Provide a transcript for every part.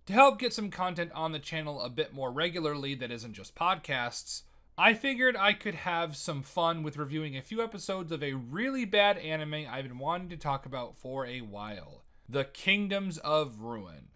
To help get some content on the channel a bit more regularly that isn't just podcasts, I figured I could have some fun with reviewing a few episodes of a really bad anime I've been wanting to talk about for a while, The Kingdoms of Ruin.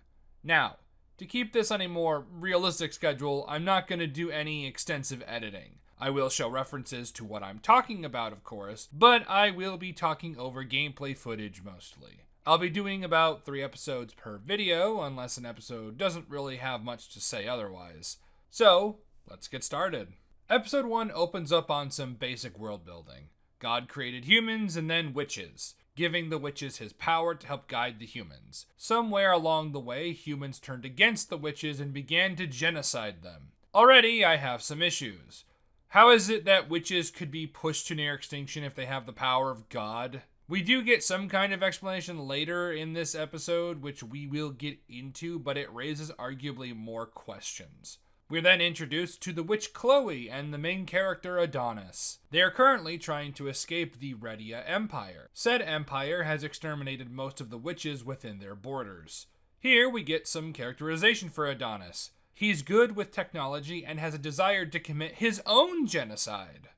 Now, to keep this on a more realistic schedule, I'm not going to do any extensive editing. I will show references to what I'm talking about, of course, but I will be talking over gameplay footage mostly. I'll be doing about 3 episodes per video, unless an episode doesn't really have much to say otherwise. So, let's get started. Episode 1 opens up on some basic world building. God created humans and then witches, giving the witches his power to help guide the humans. Somewhere along the way, humans turned against the witches and began to genocide them. Already, I have some issues. How is it that witches could be pushed to near extinction if they have the power of God? We do get some kind of explanation later in this episode, which we will get into, but it raises arguably more questions. We're then introduced to the witch Chloe and the main character Adonis. They are currently trying to escape the Redia Empire. Said empire has exterminated most of the witches within their borders. Here we get some characterization for Adonis. He's good with technology and has a desire to commit his own genocide.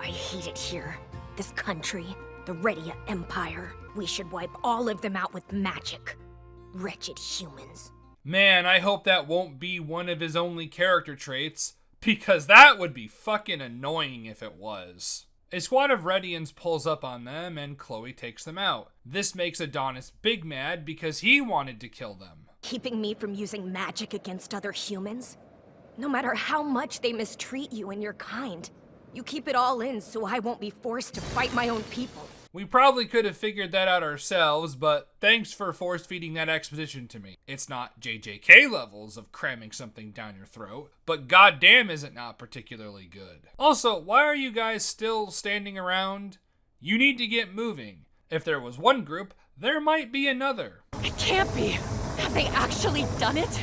I hate it here. This country, the Redia Empire. We should wipe all of them out with magic. Wretched humans. Man, I hope that won't be one of his only character traits, because that would be fucking annoying if it was. A squad of Redians pulls up on them and Chloe takes them out. This makes Adonis big mad because he wanted to kill them. Keeping me from using magic against other humans? No matter how much they mistreat you and your kind, you keep it all in so I won't be forced to fight my own people. We probably could have figured that out ourselves, but thanks for force-feeding that exposition to me. It's not JJK levels of cramming something down your throat, but goddamn is it not particularly good. Also, why are you guys still standing around? You need to get moving. If there was one group, there might be another. It can't be. Have they actually done it?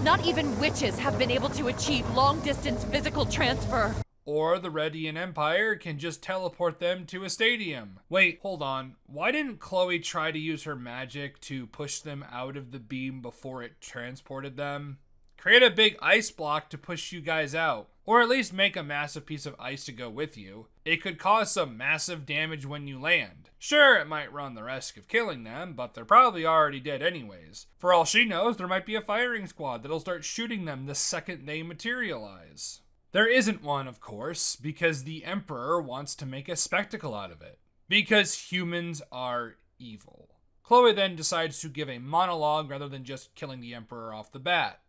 Not even witches have been able to achieve long-distance physical transfer. Or the Redian Empire can just teleport them to a stadium. Wait, hold on. Why didn't Chloe try to use her magic to push them out of the beam before it transported them? Create a big ice block to push you guys out. Or at least make a massive piece of ice to go with you. It could cause some massive damage when you land. Sure, it might run the risk of killing them, but they're probably already dead anyways. For all she knows, there might be a firing squad that'll start shooting them the second they materialize. There isn't one, of course, because the Emperor wants to make a spectacle out of it. Because humans are evil. Chloe then decides to give a monologue rather than just killing the Emperor off the bat.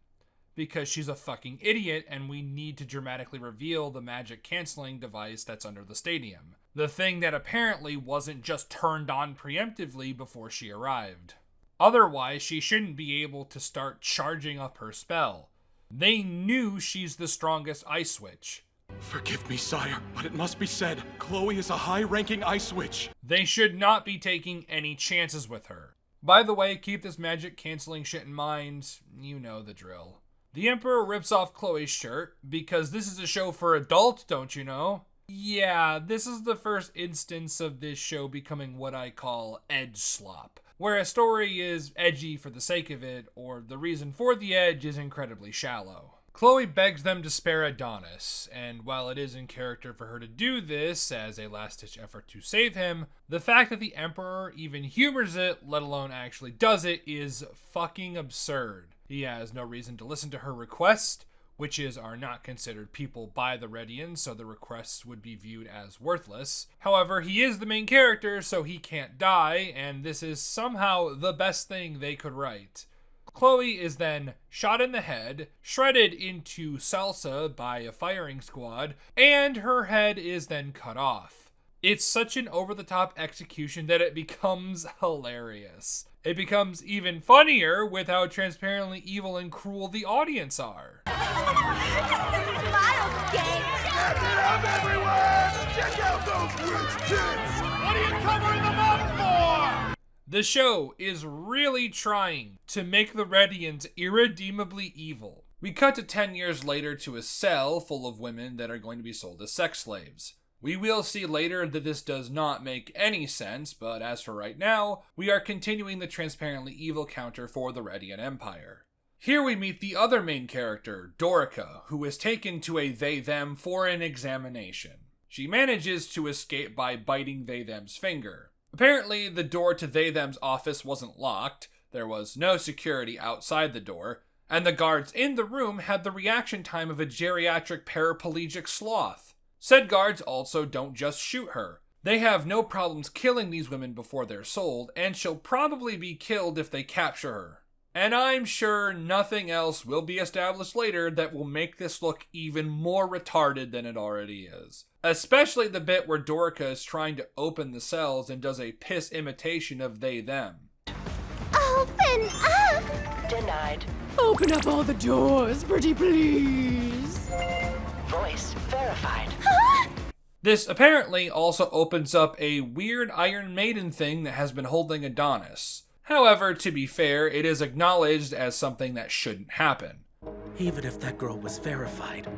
Because she's a fucking idiot and we need to dramatically reveal the magic canceling device that's under the stadium. The thing that apparently wasn't just turned on preemptively before she arrived. Otherwise, she shouldn't be able to start charging up her spell. They knew she's the strongest ice witch. Forgive me, sire, but it must be said, Chloe is a high-ranking ice witch. They should not be taking any chances with her. By the way, keep this magic canceling shit in mind. You know the drill. The Emperor rips off Chloe's shirt, because this is a show for adults, don't you know? Yeah, this is the first instance of this show becoming what I call edge slop, where a story is edgy for the sake of it, or the reason for the edge is incredibly shallow. Chloe begs them to spare Adonis, and while it is in character for her to do this as a last-ditch effort to save him, the fact that the Emperor even humors it, let alone actually does it, is fucking absurd. He has no reason to listen to her request. Witches are not considered people by the Redians, so the requests would be viewed as worthless. However, he is the main character, so he can't die, and this is somehow the best thing they could write. Chloe is then shot in the head, shredded into salsa by a firing squad, and her head is then cut off. It's such an over-the-top execution that it becomes hilarious. It becomes even funnier with how transparently evil and cruel the audience are. Miles game. Check it out, everyone! Check out those witch tits! What are you covering them up for? The show is really trying to make the Redians irredeemably evil. We cut to 10 years later to a cell full of women that are going to be sold as sex slaves. We will see later that this does not make any sense, but as for right now, we are continuing the transparently evil counter for the Redian Empire. Here we meet the other main character, Dorica, who is taken to a they-them for an examination. She manages to escape by biting they-them's finger. Apparently, the door to they-them's office wasn't locked, there was no security outside the door, and the guards in the room had the reaction time of a geriatric paraplegic sloth. Said guards also don't just shoot her. They have no problems killing these women before they're sold, and she'll probably be killed if they capture her. And I'm sure nothing else will be established later that will make this look even more retarded than it already is. Especially the bit where Dorica is trying to open the cells and does a piss imitation of they-them. Open up! Denied. Open up all the doors, pretty please. Voice verified. This apparently also opens up a weird Iron Maiden thing that has been holding Adonis. However, to be fair, it is acknowledged as something that shouldn't happen. Even if that girl was verified,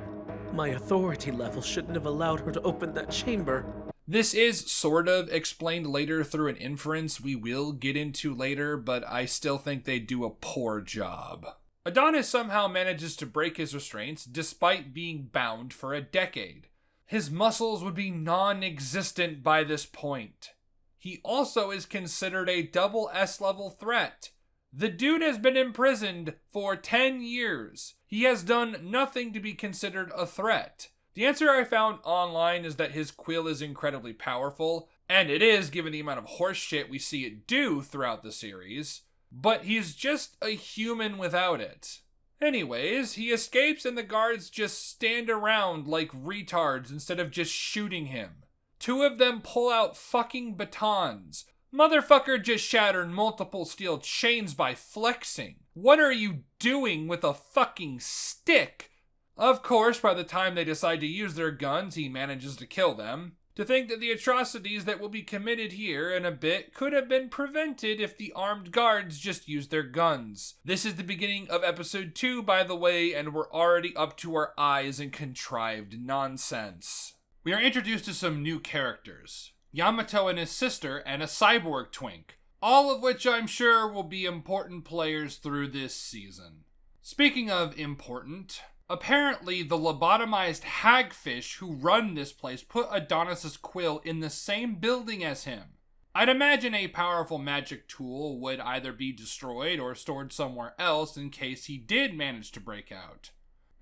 my authority level shouldn't have allowed her to open that chamber. This is sort of explained later through an inference we will get into later, but I still think they do a poor job. Adonis somehow manages to break his restraints despite being bound for a decade. His muscles would be non-existent by this point. He also is considered a double S-level threat. The dude has been imprisoned for 10 years. He has done nothing to be considered a threat. The answer I found online is that his quill is incredibly powerful, and it is given the amount of horseshit we see it do throughout the series, but he's just a human without it. Anyways, he escapes and the guards just stand around like retards instead of just shooting him. Two of them pull out fucking batons. Motherfucker just shattered multiple steel chains by flexing. What are you doing with a fucking stick? Of course, by the time they decide to use their guns, he manages to kill them. To think that the atrocities that will be committed here in a bit could have been prevented if the armed guards just used their guns. This is the beginning of episode 2, by the way, and we're already up to our eyes in contrived nonsense. We are introduced to some new characters. Yamato and his sister, and a cyborg twink. All of which I'm sure will be important players through this season. Speaking of important, apparently the lobotomized hagfish who run this place put Adonis's quill in the same building as him. I'd imagine a powerful magic tool would either be destroyed or stored somewhere else in case he did manage to break out.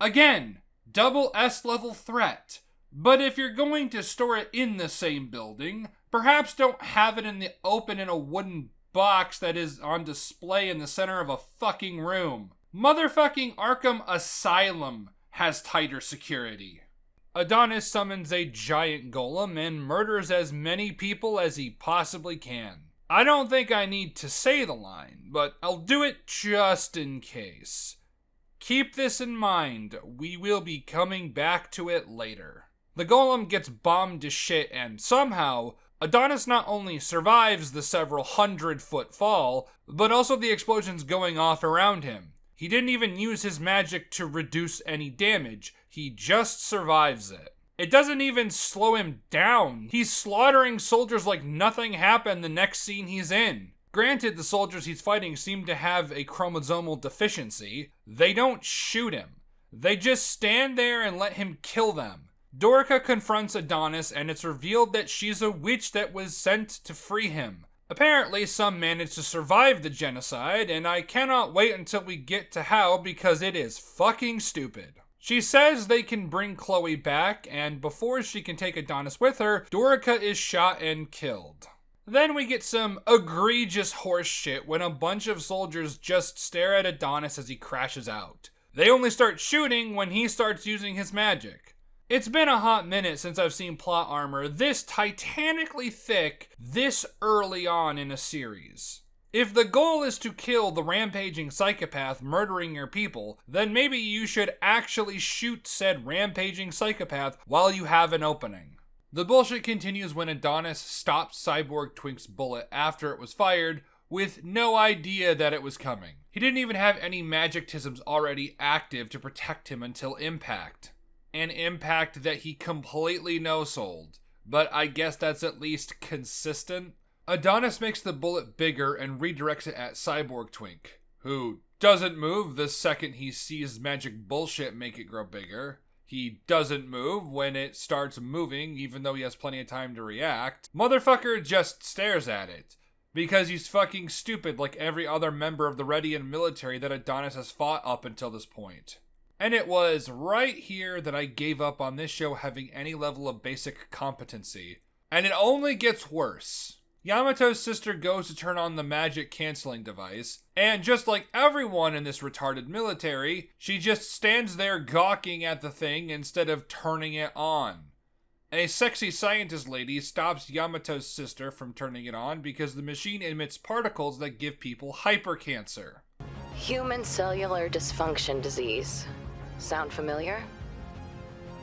Again, double S-level threat. But if you're going to store it in the same building, perhaps don't have it in the open in a wooden box that is on display in the center of a fucking room. Motherfucking Arkham Asylum has tighter security. Adonis summons a giant golem and murders as many people as he possibly can. I don't think I need to say the line, but I'll do it just in case. Keep this in mind, we will be coming back to it later. The golem gets bombed to shit and somehow, Adonis not only survives the several 100-foot fall, but also the explosions going off around him. He didn't even use his magic to reduce any damage, he just survives it. It doesn't even slow him down. He's slaughtering soldiers like nothing happened the next scene he's in. Granted, the soldiers he's fighting seem to have a chromosomal deficiency. They don't shoot him. They just stand there and let him kill them. Dorica confronts Adonis and it's revealed that she's a witch that was sent to free him. Apparently, some managed to survive the genocide, and I cannot wait until we get to how because it is fucking stupid. She says they can bring Chloe back, and before she can take Adonis with her, Dorica is shot and killed. Then we get some egregious horse shit when a bunch of soldiers just stare at Adonis as he crashes out. They only start shooting when he starts using his magic. It's been a hot minute since I've seen plot armor this titanically thick this early on in a series. If the goal is to kill the rampaging psychopath murdering your people, then maybe you should actually shoot said rampaging psychopath while you have an opening. The bullshit continues when Adonis stops Cyborg Twink's bullet after it was fired with no idea that it was coming. He didn't even have any magicisms already active to protect him until impact. An impact that he completely no-sold, but I guess that's at least consistent. Adonis makes the bullet bigger and redirects it at Cyborg Twink, who doesn't move the second he sees magic bullshit make it grow bigger. He doesn't move when it starts moving, even though he has plenty of time to react. Motherfucker just stares at it. Because he's fucking stupid like every other member of the Redian military that Adonis has fought up until this point. And it was right here that I gave up on this show having any level of basic competency. And it only gets worse. Yamato's sister goes to turn on the magic canceling device, and just like everyone in this retarded military, she just stands there gawking at the thing instead of turning it on. A sexy scientist lady stops Yamato's sister from turning it on because the machine emits particles that give people hypercancer. Human cellular dysfunction disease. Sound familiar?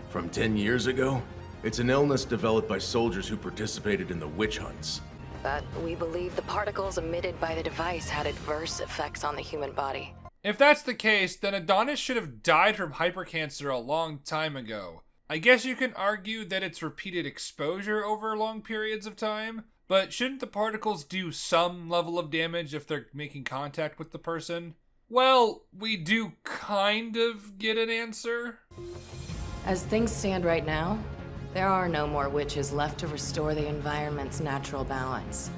From 10 years ago? It's an illness developed by soldiers who participated in the witch hunts. But we believe the particles emitted by the device had adverse effects on the human body. If that's the case, then Adonis should have died from hypercancer a long time ago. I guess you can argue that it's repeated exposure over long periods of time, but shouldn't the particles do some level of damage if they're making contact with the person? Well, we do kind of get an answer. As things stand right now, there are no more witches left to restore the environment's natural balance.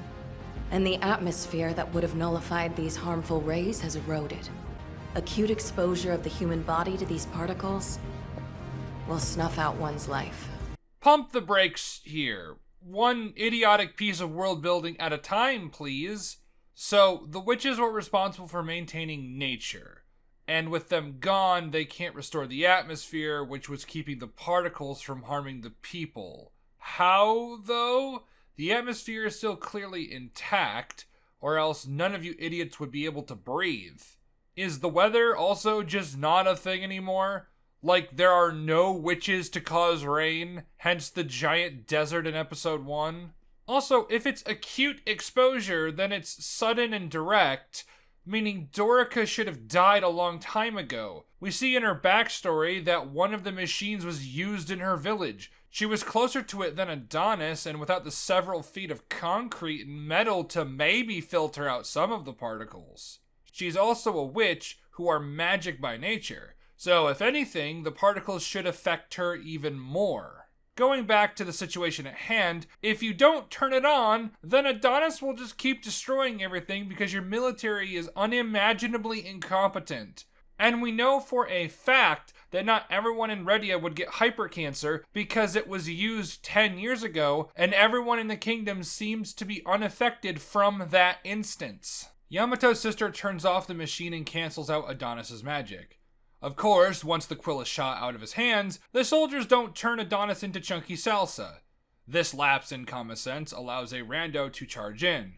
And the atmosphere that would have nullified these harmful rays has eroded. Acute exposure of the human body to these particles will snuff out one's life. Pump the brakes here. One idiotic piece of world building at a time, please. So, the witches were responsible for maintaining nature. And with them gone, they can't restore the atmosphere, which was keeping the particles from harming the people. How, though? The atmosphere is still clearly intact, or else none of you idiots would be able to breathe. Is the weather also just not a thing anymore? Like, there are no witches to cause rain, hence the giant desert in episode 1? Also, if it's acute exposure, then it's sudden and direct, meaning Dorica should have died a long time ago. We see in her backstory that one of the machines was used in her village. She was closer to it than Adonis, and without the several feet of concrete and metal to maybe filter out some of the particles. She's also a witch who are magic by nature, so if anything, the particles should affect her even more. Going back to the situation at hand, if you don't turn it on, then Adonis will just keep destroying everything because your military is unimaginably incompetent. And we know for a fact that not everyone in Redia would get hypercancer because it was used 10 years ago, and everyone in the kingdom seems to be unaffected from that instance. Yamato's sister turns off the machine and cancels out Adonis's magic. Of course, once the quill is shot out of his hands, the soldiers don't turn Adonis into chunky salsa. This lapse in common sense allows a rando to charge in.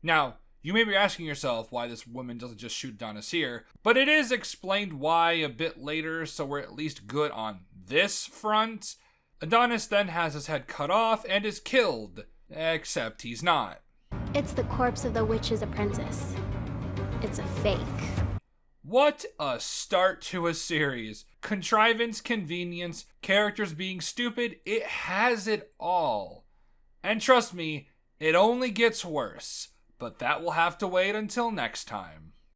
Now, you may be asking yourself why this woman doesn't just shoot Adonis here, but it is explained why a bit later, so we're at least good on this front. Adonis then has his head cut off and is killed, except he's not. It's the corpse of the witch's apprentice. It's a fake. What a start to a series. Contrivance, convenience, characters being stupid, it has it all. And trust me, it only gets worse, but that will have to wait until next time.